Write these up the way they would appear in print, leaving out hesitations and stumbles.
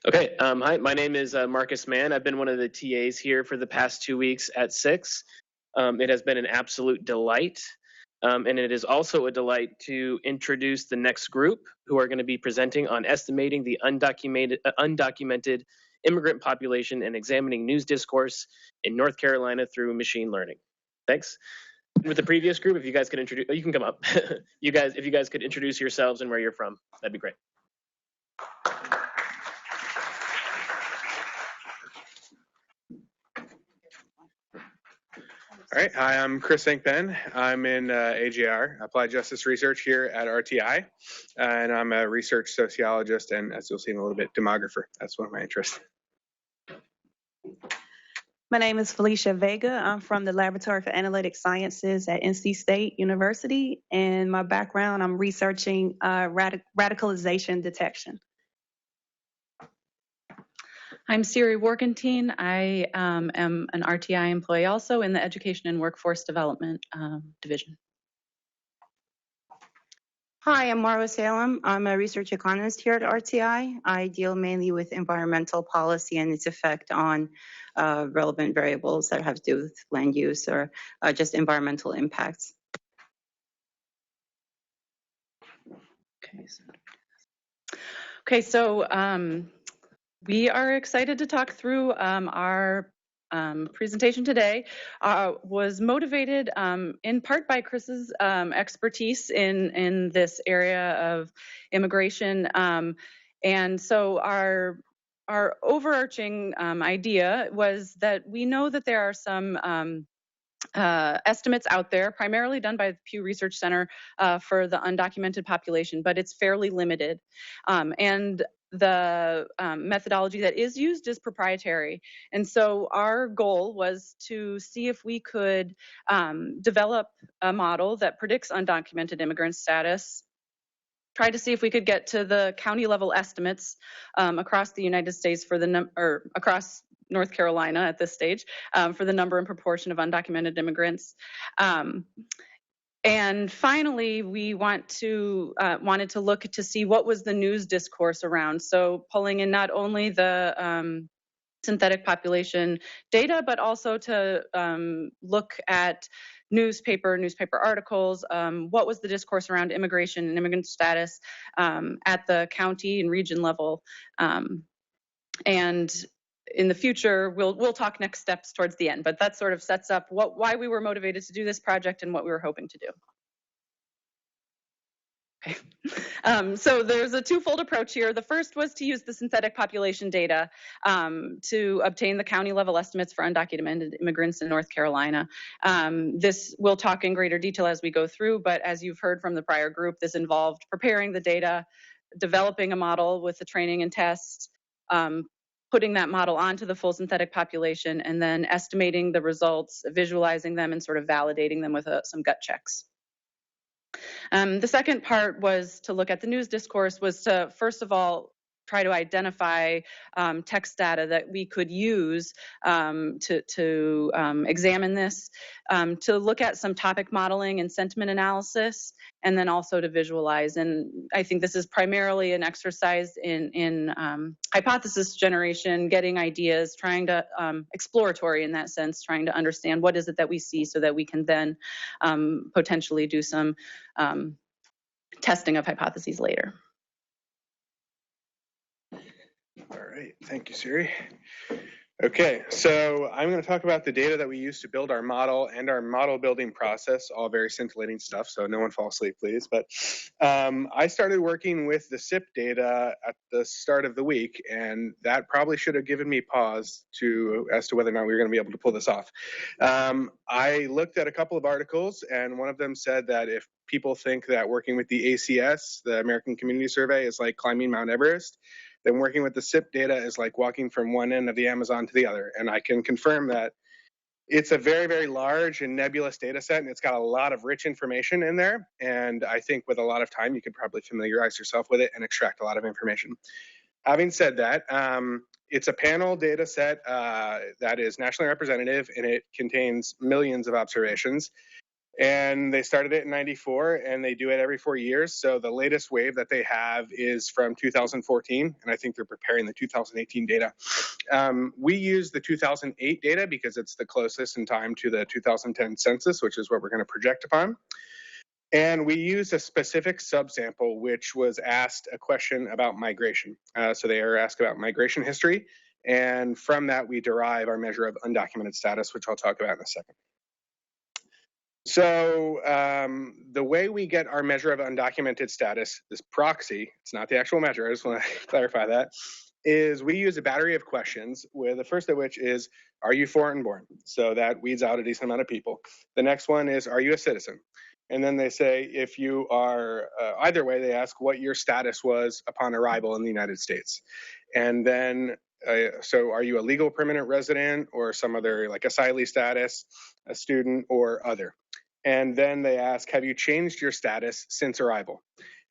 Okay, hi, my name is Marcus Mann. I've been one of the TAs here for the past 2 weeks at SICSS. It has been an absolute delight, and it is also a delight to introduce the next group who are going to be presenting on estimating the undocumented immigrant population and examining news discourse in North Carolina through machine learning. Thanks. With the previous group, if you guys could introduce, you can come up. If you guys could introduce yourselves and where you're from, that'd be great. All right, hi, I'm Chris Sankben. I'm in AJR, Applied Justice Research here at RTI, and I'm a research sociologist and, as you'll see in a little bit, demographer. That's one of my interests. My name is Felicia Vega. I'm from the Laboratory for Analytic Sciences at NC State University, and my background, I'm researching radicalization detection. I'm Siri Warkentine. I am an RTI employee also in the Education and Workforce Development Division. Hi, I'm Marwa Salem. I'm a research economist here at RTI. I deal mainly with environmental policy and its effect on relevant variables that have to do with land use or just environmental impacts. So we are excited to talk through our presentation today. Was motivated in part by Chris's expertise in this area of immigration, and so our overarching idea was that we know that there are some estimates out there, primarily done by the Pew Research Center for the undocumented population, but it's fairly limited. And the methodology that is used is proprietary. And so our goal was to see if we could develop a model that predicts undocumented immigrant status, try to see if we could get to the county level estimates across the United States for the across North Carolina at this stage for the number and proportion of undocumented immigrants. And finally, we wanted to look to see what was the news discourse around. So pulling in not only the synthetic population data, but also to look at newspaper articles. What was the discourse around immigration and immigrant status at the county and region level? And in the future, we'll talk next steps towards the end, but that sort of sets up why we were motivated to do this project and what we were hoping to do. Okay. So there's a twofold approach here. The first was to use the synthetic population data to obtain the county level estimates for undocumented immigrants in North Carolina. This we'll talk in greater detail as we go through, but as you've heard from the prior group, this involved preparing the data, developing a model with the training and tests, putting that model onto the full synthetic population, and then estimating the results, visualizing them, and sort of validating them with some gut checks. The second part was to look at the news discourse, was to, first of all, try to identify text data that we could use to examine this, to look at some topic modeling and sentiment analysis, and then also to visualize. And I think this is primarily an exercise in hypothesis generation, getting ideas, trying to exploratory in that sense, trying to understand what is it that we see so that we can then potentially do some testing of hypotheses later. All right, thank you, Siri. Okay, so I'm going to talk about the data that we use to build our model and our model building process, all very scintillating stuff, so no one fall asleep, please. But I started working with the SIP data at the start of the week, and that probably should have given me pause as to whether or not we were going to be able to pull this off. I looked at a couple of articles, and one of them said that if people think that working with the ACS, the American Community Survey, is like climbing Mount Everest, then working with the SIP data is like walking from one end of the Amazon to the other. And I can confirm that it's a very, very large and nebulous data set, and it's got a lot of rich information in there. And I think with a lot of time, you could probably familiarize yourself with it and extract a lot of information. Having said that, it's a panel data set that is nationally representative, and it contains millions of observations. And they started it in 94, and they do it every 4 years. So the latest wave that they have is from 2014, and I think they're preparing the 2018 data. We use the 2008 data because it's the closest in time to the 2010 census, which is what we're going to project upon. And we use a specific subsample, which was asked a question about migration. So they are asked about migration history. And from that, we derive our measure of undocumented status, which I'll talk about in a second. So the way we get our measure of undocumented status, this proxy, it's not the actual measure, I just want to clarify that, is we use a battery of questions, with the first of which is, are you foreign born? So that weeds out a decent amount of people. The next one is, are you a citizen? And then they say, if you are, either way, they ask what your status was upon arrival in the United States. And then, so are you a legal permanent resident or some other like asylee status, a student, or other? And then they ask, have you changed your status since arrival?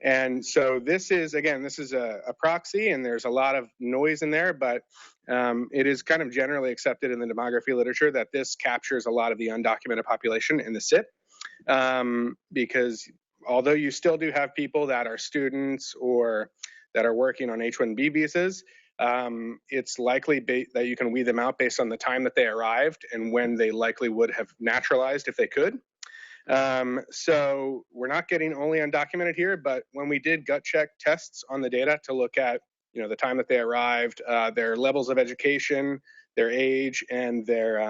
And so this is, again, this is a proxy, and there's a lot of noise in there, but it is kind of generally accepted in the demography literature that this captures a lot of the undocumented population in the SIP. Because although you still do have people that are students or that are working on H-1B visas, it's likely that you can weed them out based on the time that they arrived and when they likely would have naturalized if they could. So we're not getting only undocumented here, but when we did gut check tests on the data to look at, you know, the time that they arrived, their levels of education, their age, and their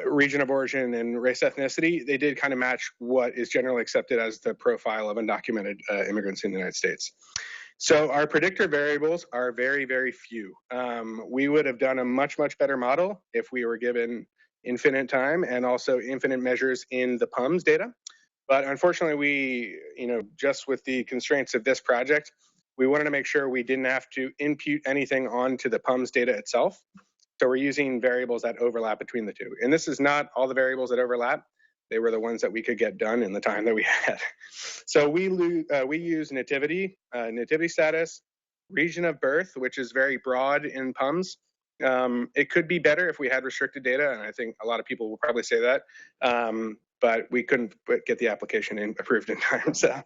region of origin and race ethnicity, they did kind of match what is generally accepted as the profile of undocumented immigrants in the United States. So our predictor variables are very, very few. We would have done a much, much better model if we were given infinite time and also infinite measures in the PUMS data. But unfortunately, we, you know, just with the constraints of this project, we wanted to make sure we didn't have to impute anything onto the PUMS data itself. So we're using variables that overlap between the two. And this is not all the variables that overlap. They were the ones that we could get done in the time that we had. So we use nativity, nativity status, region of birth, which is very broad in PUMS. It could be better if we had restricted data, and I think a lot of people will probably say that, but we couldn't get the application approved in time. So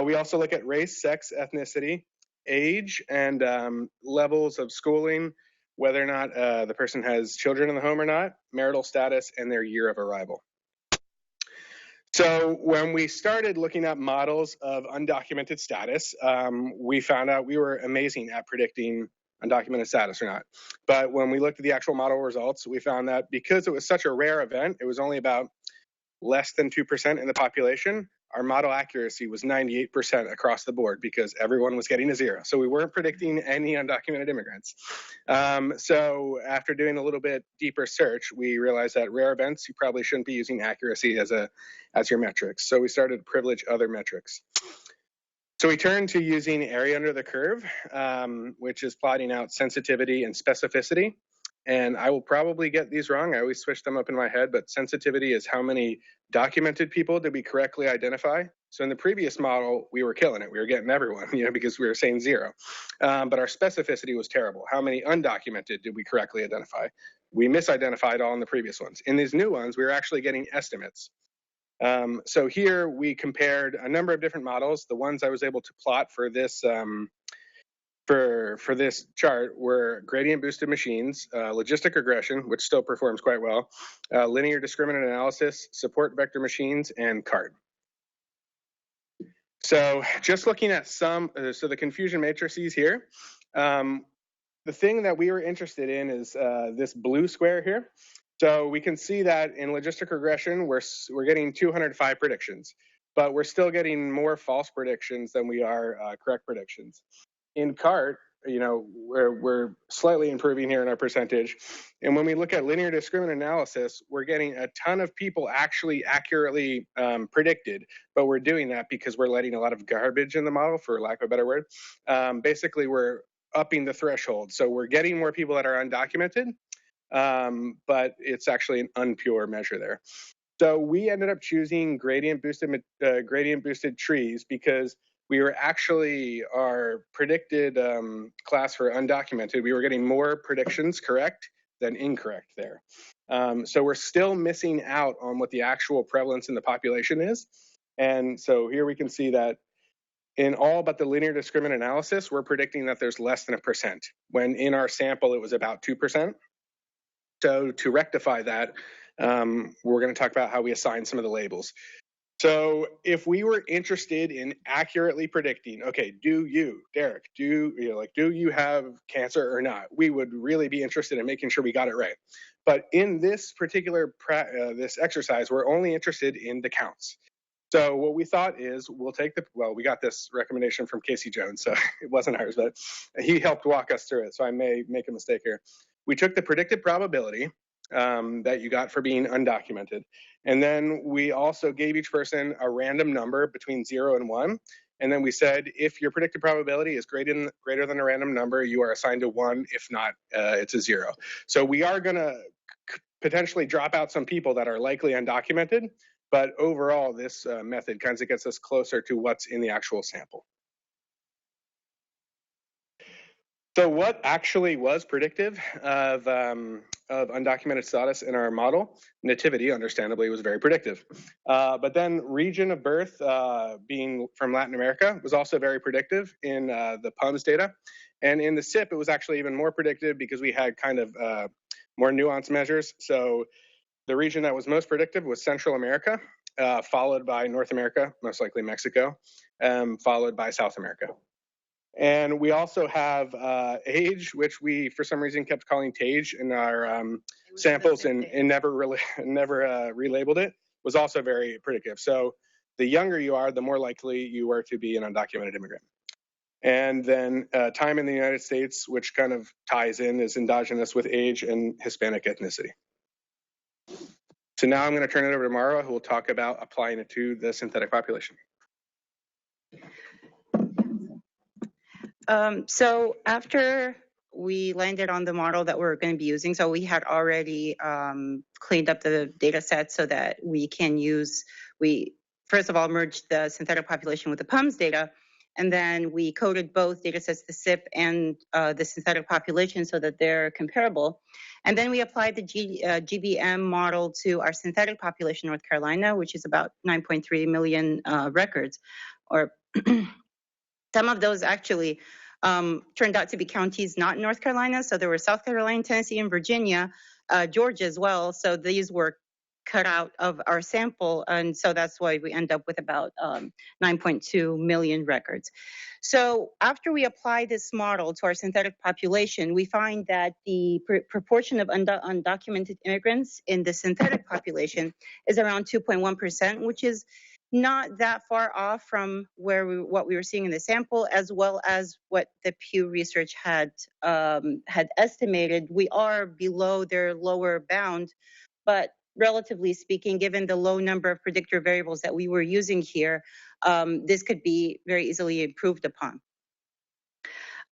we also look at race, sex, ethnicity, age, and levels of schooling, whether or not the person has children in the home or not, marital status, and their year of arrival. So when we started looking at models of undocumented status, we found out we were amazing at predicting undocumented status or not. But when we looked at the actual model results, we found that because it was such a rare event, it was only about less than 2% in the population, our model accuracy was 98% across the board because everyone was getting a zero. So we weren't predicting any undocumented immigrants. So after doing a little bit deeper search, we realized that rare events, you probably shouldn't be using accuracy as your metrics. So we started to privilege other metrics. So we turned to using area under the curve, which is plotting out sensitivity and specificity. And I will probably get these wrong. I always switch them up in my head, but sensitivity is how many documented people did we correctly identify. So in the previous model, we were killing it. We were getting everyone, you know, because we were saying zero. But our specificity was terrible. How many undocumented did we correctly identify? We misidentified all in the previous ones. In these new ones, we were actually getting estimates. So here we compared a number of different models. The ones I was able to plot for this for this chart were gradient boosted machines, logistic regression, which still performs quite well, linear discriminant analysis, support vector machines, and CART. So just looking at some, so the confusion matrices here, the thing that we were interested in is this blue square here. So we can see that in logistic regression, we're getting 205 predictions, but we're still getting more false predictions than we are correct predictions. In CART, you know, we're slightly improving here in our percentage. And when we look at linear discriminant analysis, we're getting a ton of people actually accurately predicted, but we're doing that because we're letting a lot of garbage in the model, for lack of a better word. Basically, we're upping the threshold. So we're getting more people that are undocumented, but it's actually an unpure measure there. So we ended up choosing gradient boosted trees because we were actually, our predicted class for undocumented, we were getting more predictions correct than incorrect there. So we're still missing out on what the actual prevalence in the population is. And so here we can see that in all but the linear discriminant analysis, we're predicting that there's less than 1%, when in our sample it was about 2%. So to rectify that, we're going to talk about how we assign some of the labels. So if we were interested in accurately predicting, okay, do you, Derek, do you have cancer or not? We would really be interested in making sure we got it right. But in this particular this exercise, we're only interested in the counts. So what we thought is we'll take we got this recommendation from Casey Jones, so it wasn't ours, but he helped walk us through it, so I may make a mistake here. We took the predicted probability that you got for being undocumented, and then we also gave each person a random number between 0 and 1, and then we said if your predicted probability is greater than a random number, you are assigned a 1. If not, it's a 0. So we are going to potentially drop out some people that are likely undocumented, but overall, this method kind of gets us closer to what's in the actual sample. So what actually was predictive of undocumented status in our model? Nativity, understandably, was very predictive. But then region of birth, being from Latin America, was also very predictive in the PUMS data. And in the SIP, it was actually even more predictive because we had kind of more nuanced measures. So the region that was most predictive was Central America, followed by North America, most likely Mexico, followed by South America. And we also have age, which we, for some reason, kept calling TAGE in our samples and never relabeled it, was also very predictive. So the younger you are, the more likely you were to be an undocumented immigrant. And then time in the United States, which kind of ties in, is endogenous with age and Hispanic ethnicity. So now I'm going to turn it over to Mara, who will talk about applying it to the synthetic population. So after we landed on the model that we're going to be using, so we had already cleaned up the data set so that we can use, we first of all merged the synthetic population with the PUMS data, and then we coded both data sets, the SIP and the synthetic population, so that they're comparable. And then we applied the GBM model to our synthetic population, North Carolina, which is about 9.3 million records. Or some of those actually turned out to be counties not in North Carolina. So there were South Carolina, Tennessee, and Virginia, Georgia as well. So these were cut out of our sample. And so that's why we end up with about 9.2 million records. So after we apply this model to our synthetic population, we find that the proportion of undocumented immigrants in the synthetic population is around 2.1%, which is not that far off from what we were seeing in the sample, as well as what the Pew Research had estimated. We are below their lower bound, but relatively speaking, given the low number of predictor variables that we were using here, this could be very easily improved upon.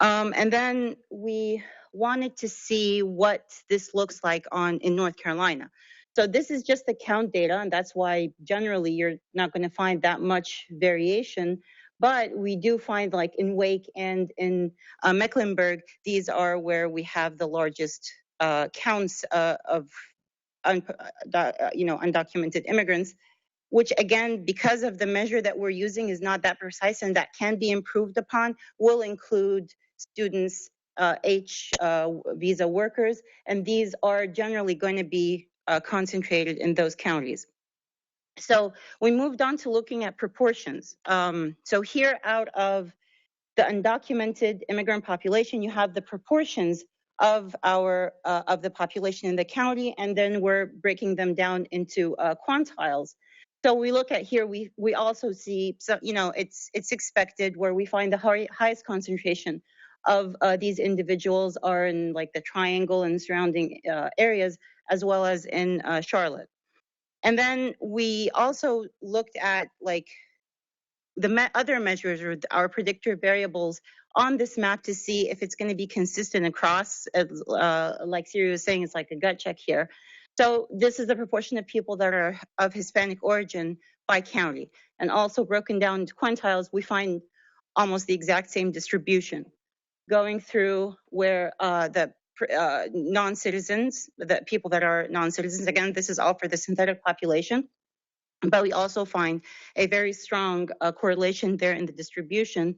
And then we wanted to see what this looks like in North Carolina. So this is just the count data, and that's why generally you're not going to find that much variation. But we do find, like in Wake and in Mecklenburg, these are where we have the largest counts of undocumented immigrants, which again, because of the measure that we're using is not that precise and that can be improved upon, will include students, H visa workers, and these are generally going to be concentrated in those counties. So we moved on to looking at proportions. So here, out of the undocumented immigrant population, you have the proportions of the population in the county, and then we're breaking them down into quantiles. So we look at here, we also see, so it's expected where we find the highest concentration of these individuals are in like the Triangle and surrounding areas, as well as in Charlotte. And then we also looked at like the other measures or our predictor variables on this map to see if it's going to be consistent across, like Siri was saying, it's like a gut check here. So this is the proportion of people that are of Hispanic origin by county. And also broken down into quintiles, we find almost the exact same distribution. Going through where the non-citizens, that people that are non-citizens. Again, this is all for the synthetic population. But we also find a very strong correlation there in the distribution.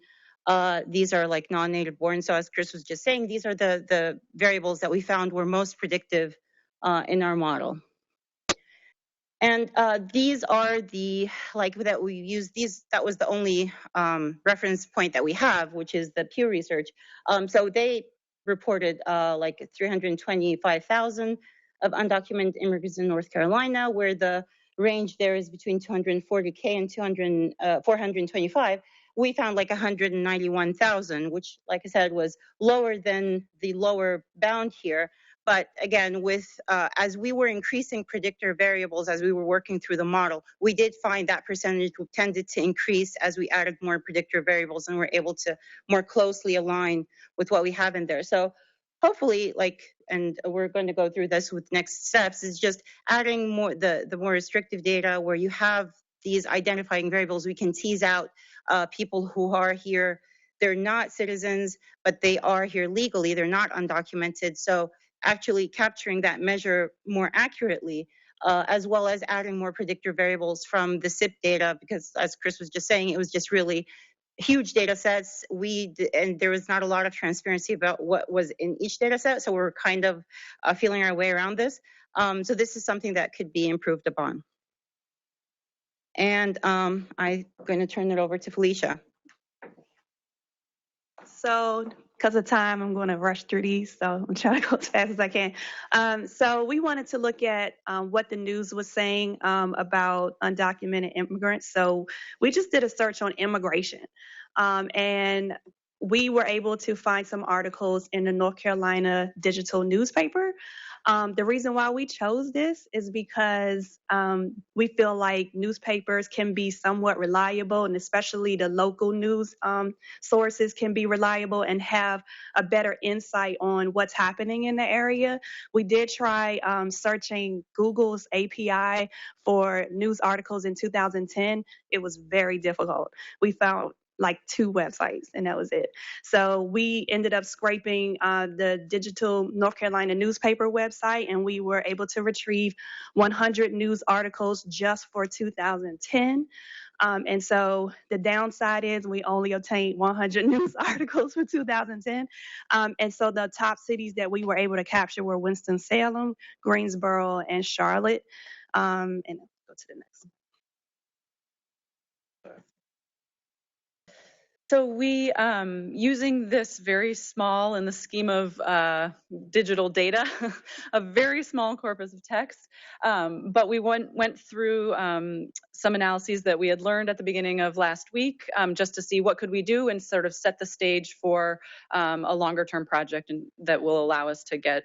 These are like non-native born. So as Chris was just saying, these are the variables that we found were most predictive in our model. And these are the, like that we use these, that was the only reference point that we have, which is the Pew Research. So they reported like 325,000 of undocumented immigrants in North Carolina, where the range there is between 240K and 425. We found like 191,000, which, like I said, was lower than the lower bound here. But again, with as we were increasing predictor variables as we were working through the model, we did find that percentage tended to increase as we added more predictor variables and were able to more closely align with what we have in there. So hopefully, like, and we're going to go through this with next steps, is just adding more the more restrictive data where you have these identifying variables. We can tease out people who are here. They're not citizens, but they are here legally. They're not undocumented. So actually capturing that measure more accurately, as well as adding more predictor variables from the SIP data, because as Chris was just saying, it was just really huge data sets. And there was not a lot of transparency about what was in each data set. So we're kind of feeling our way around this. So this is something that could be improved upon. And I'm going to turn it over to Felicia. So, because of time, I'm going to rush through these, so I'm trying to go as fast as I can. So we wanted to look at what the news was saying about undocumented immigrants. So we just did a search on immigration, and we were able to find some articles in the North Carolina digital newspaper. The reason why we chose this is because we feel like newspapers can be somewhat reliable, and especially the local news sources can be reliable and have a better insight on what's happening in the area. We did try searching Google's API for news articles in 2010. It was very difficult. We found like 2 websites, and that was it. So we ended up scraping the digital North Carolina newspaper website, and we were able to retrieve 100 news articles just for 2010. And so the downside is we only obtained 100 news articles for 2010. And so the top cities that we were able to capture were Winston-Salem, Greensboro, and Charlotte. And go to the next one. So we, using this very small, in the scheme of digital data, a very small corpus of text, but we went through some analyses that we had learned at the beginning of last week, just to see what could we do and sort of set the stage for a longer term project that will allow us to get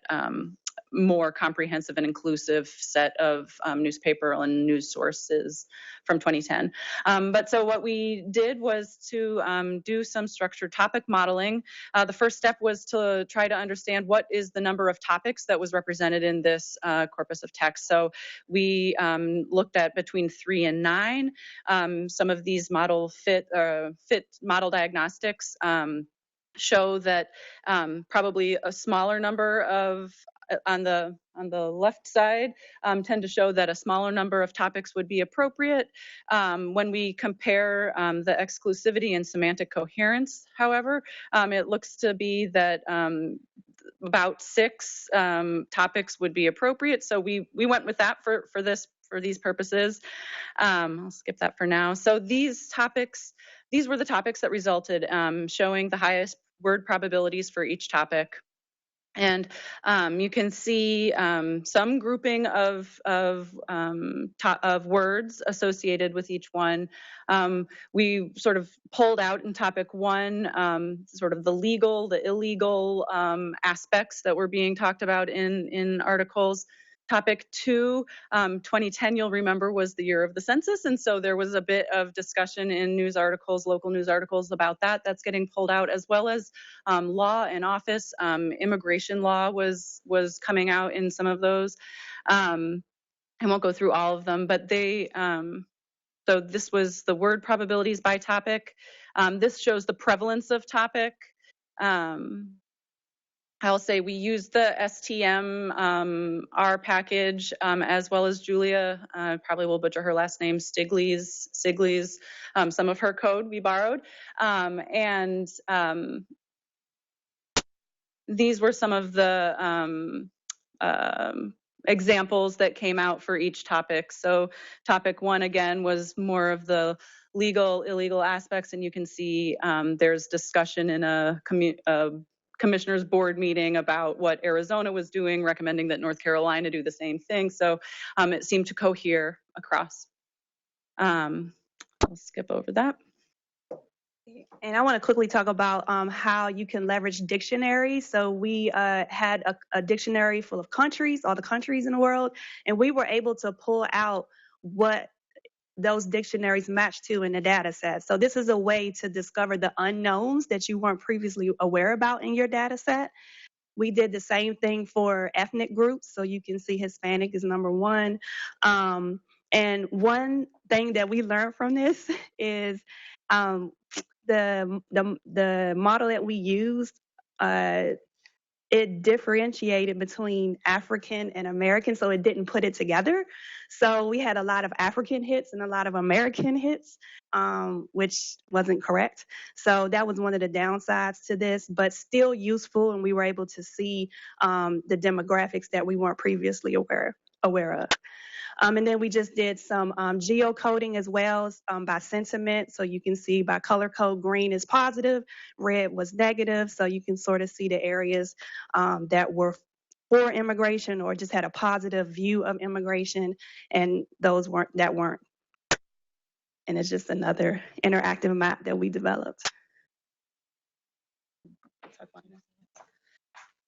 more comprehensive and inclusive set of newspaper and news sources from 2010. But so what we did was to do some structured topic modeling. The first step was to try to understand what is the number of topics that was represented in this corpus of text. So we looked at between 3 and 9. Some of these model fit model diagnostics show that probably a smaller number of on the left side tend to show that a smaller number of topics would be appropriate. When we compare the exclusivity and semantic coherence, however, it looks to be that about 6 topics would be appropriate. So we went with that for these purposes. I'll skip that for now. So these were the topics that resulted, showing the highest word probabilities for each topic. And you can see some grouping of words associated with each one. We sort of pulled out in topic 1 sort of the legal, the illegal aspects that were being talked about in articles. Topic 2, 2010, you'll remember, was the year of the census. And so there was a bit of discussion in news articles, local news articles about that. That's getting pulled out, as well as law and office. Immigration law was coming out in some of those. I won't go through all of them, but so this was the word probabilities by topic. This shows the prevalence of topic. I'll say we used the STM R package, as well as Julia, probably will butcher her last name, Stigley's, some of her code we borrowed. These were some of the examples that came out for each topic. So topic 1, again, was more of the legal, illegal aspects, and you can see there's discussion in a commissioners board meeting about what Arizona was doing, recommending that North Carolina do the same thing. So it seemed to cohere across. I'll skip over that. And I want to quickly talk about how you can leverage dictionaries. So we had a dictionary full of countries, all the countries in the world, and we were able to pull out what those dictionaries match to in the data set. So this is a way to discover the unknowns that you weren't previously aware about in your data set. We did the same thing for ethnic groups. So you can see Hispanic is number 1. And one thing that we learned from this is the model that we used, it differentiated between African and American, so it didn't put it together. So we had a lot of African hits and a lot of American hits, which wasn't correct. So that was one of the downsides to this, but still useful, and we were able to see the demographics that we weren't previously aware of. And then we just did some geocoding as well by sentiment. So you can see by color code, green is positive, red was negative. So you can sort of see the areas that were for immigration or just had a positive view of immigration, and those weren't. And it's just another interactive map that we developed.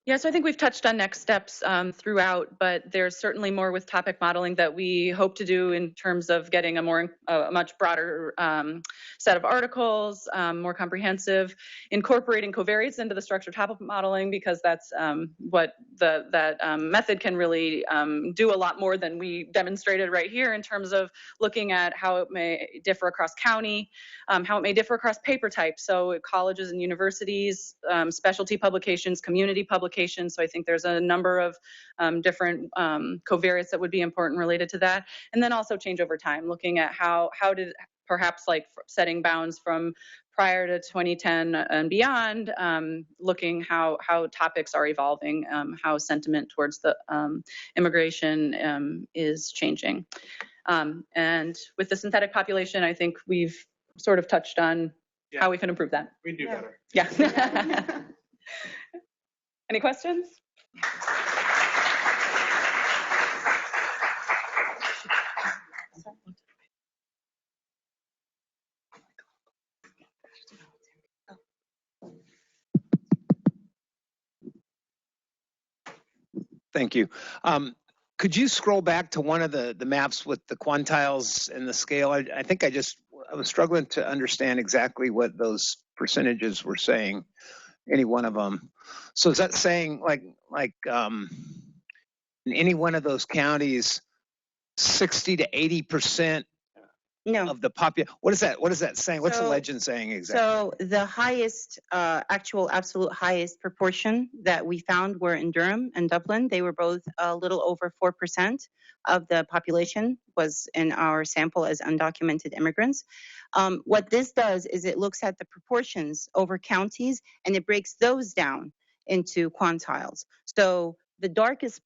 Yeah, so I think we've touched on next steps throughout, but there's certainly more with topic modeling that we hope to do in terms of getting a much broader set of articles, more comprehensive, incorporating covariates into the structured topic modeling, because that's what that method can really do a lot more than we demonstrated right here in terms of looking at how it may differ across county, how it may differ across paper type. So colleges and universities, specialty publications, community publications. So I think there's a number of different covariates that would be important related to that. And then also change over time, looking at how did perhaps like setting bounds from prior to 2010 and beyond, looking how topics are evolving, how sentiment towards the immigration is changing. And with the synthetic population, I think we've sort of touched on how we can improve that. We do better. Yeah. Any questions? Thank you. Could you scroll back to one of the maps with the quantiles and the scale? I think I was struggling to understand exactly what those percentages were saying, any one of them. So is that saying like in any one of those counties, 60 to 80% of the population? What is that saying? What's the legend saying exactly? So the highest, actual absolute highest proportion that we found were in Durham and Dublin. They were both a little over 4% of the population was in our sample as undocumented immigrants. What this does is it looks at the proportions over counties and it breaks those down into quantiles. So the darkest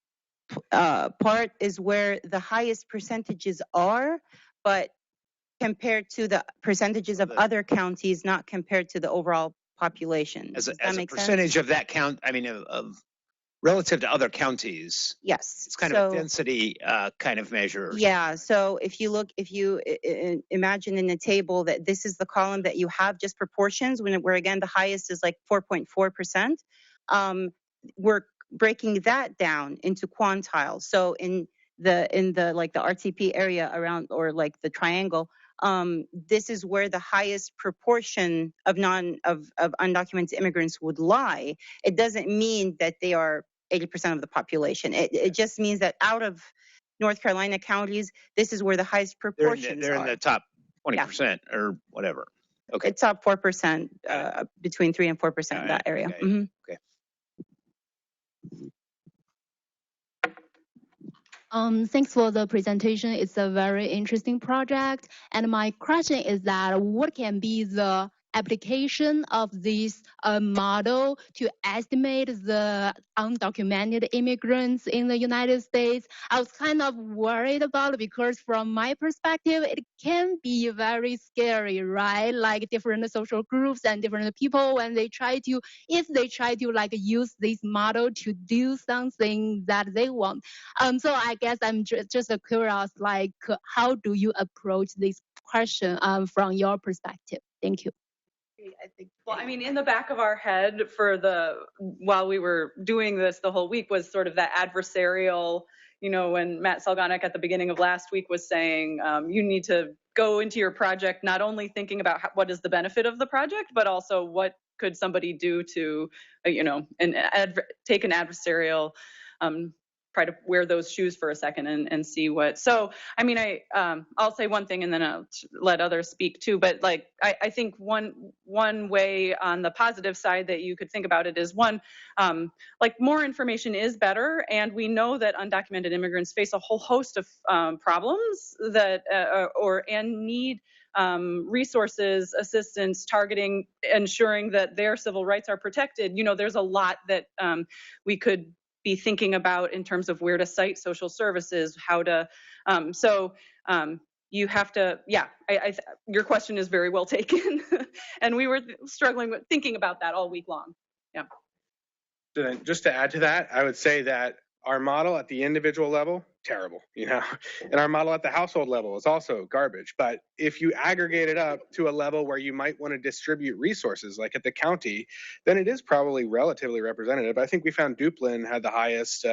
part is where the highest percentages are, but compared to the percentages of other counties, not compared to the overall population. As a percentage of that count, I mean, of relative to other counties. Yes. It's kind of a density kind of measure. Yeah. So if you imagine in a table that this is the column that you have just proportions, where again the highest is like 4.4%. We're breaking that down into quantiles. So in the like the RTP area around, or like the triangle, this is where the highest proportion of undocumented immigrants would lie. It doesn't mean that they are 80% of the population. It just means that out of North Carolina counties, this is where the highest proportions they're in the top 20% or whatever. Okay. It's top 4%, between 3 and 4% in that area. Okay. Mm-hmm. Okay. Thanks for the presentation. It's a very interesting project. And my question is that what can be the application of this model to estimate the undocumented immigrants in the United States? I was kind of worried about it because from my perspective, it can be very scary, right? Like different social groups and different people when they try to, if they try to like use this model to do something that they want. So I guess I'm just curious, like, how do you approach this question from your perspective? Thank you. I think, well, I mean, in the back of our head while we were doing this the whole week was sort of that adversarial, when Matt Salganik at the beginning of last week was saying, you need to go into your project not only thinking about what is the benefit of the project, but also what could somebody do to, take an adversarial, try to wear those shoes for a second and see what. So, I mean, I'll say one thing and then I'll let others speak too. But like, I think one way on the positive side that you could think about it is one, like more information is better, and we know that undocumented immigrants face a whole host of problems that and need resources, assistance, targeting, ensuring that their civil rights are protected. There's a lot that we could be thinking about in terms of where to cite social services, how to, you have to, your question is very well taken. And we were struggling with thinking about that all week long. Yeah. Just to add to that, I would say that our model at the individual level, terrible, and our model at the household level is also garbage. But if you aggregate it up to a level where you might want to distribute resources, like at the county, then it is probably relatively representative. I think we found Duplin had the highest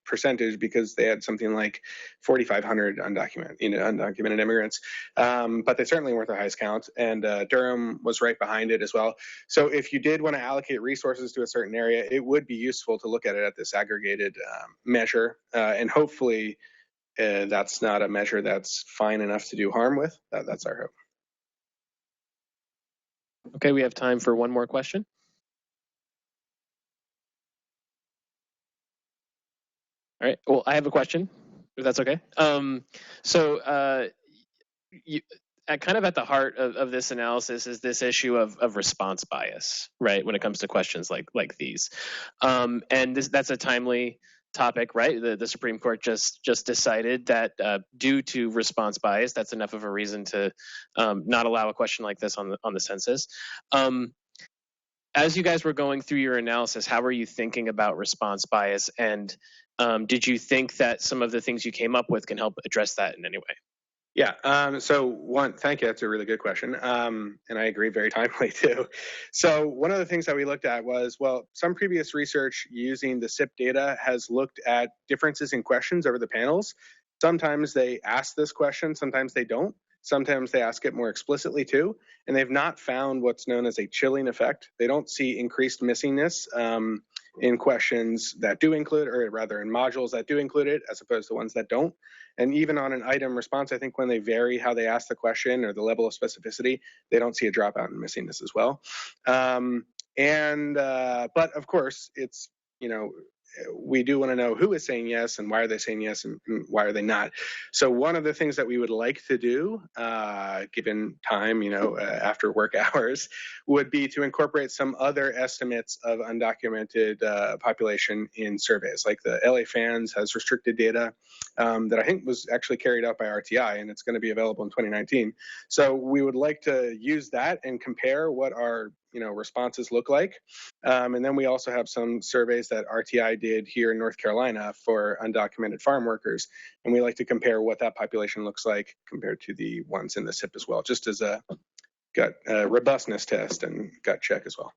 percentage because they had something like 4,500 undocumented immigrants, but they certainly weren't the highest count. And Durham was right behind it as well. So if you did want to allocate resources to a certain area, it would be useful to look at it at this aggregated measure, and hopefully that's not a measure that's fine enough to do harm with. That's our hope. Okay, we have time for one more question. All right, well, I have a question, if that's okay. Kind of at the heart of this analysis is this issue of response bias, right, when it comes to questions like these. And that's a timely topic, right? The Supreme Court just decided that due to response bias, that's enough of a reason to not allow a question like this on the census. As you guys were going through your analysis, how were you thinking about response bias, and did you think that some of the things you came up with can help address that in any way? Yeah, thank you. That's a really good question. And I agree, very timely too. So one of the things that we looked at was, well, some previous research using the SIP data has looked at differences in questions over the panels. Sometimes they ask this question, sometimes they don't. Sometimes they ask it more explicitly too, and they've not found what's known as a chilling effect. They don't see increased missingness in questions that do include, or rather in modules that do include it, as opposed to ones that don't. And even on an item response, I think when they vary how they ask the question or the level of specificity, they don't see a dropout in missingness as well. But of course, it's, we do want to know who is saying yes and why are they saying yes and why are they not. So one of the things that we would like to do, given time, after work hours, would be to incorporate some other estimates of undocumented population in surveys. Like the LA Fans has restricted data that I think was actually carried out by RTI, and it's going to be available in 2019. So we would like to use that and compare what our responses look like. And then we also have some surveys that RTI did here in North Carolina for undocumented farm workers. And we like to compare what that population looks like compared to the ones in the SIP as well, just as a gut robustness test and gut check as well.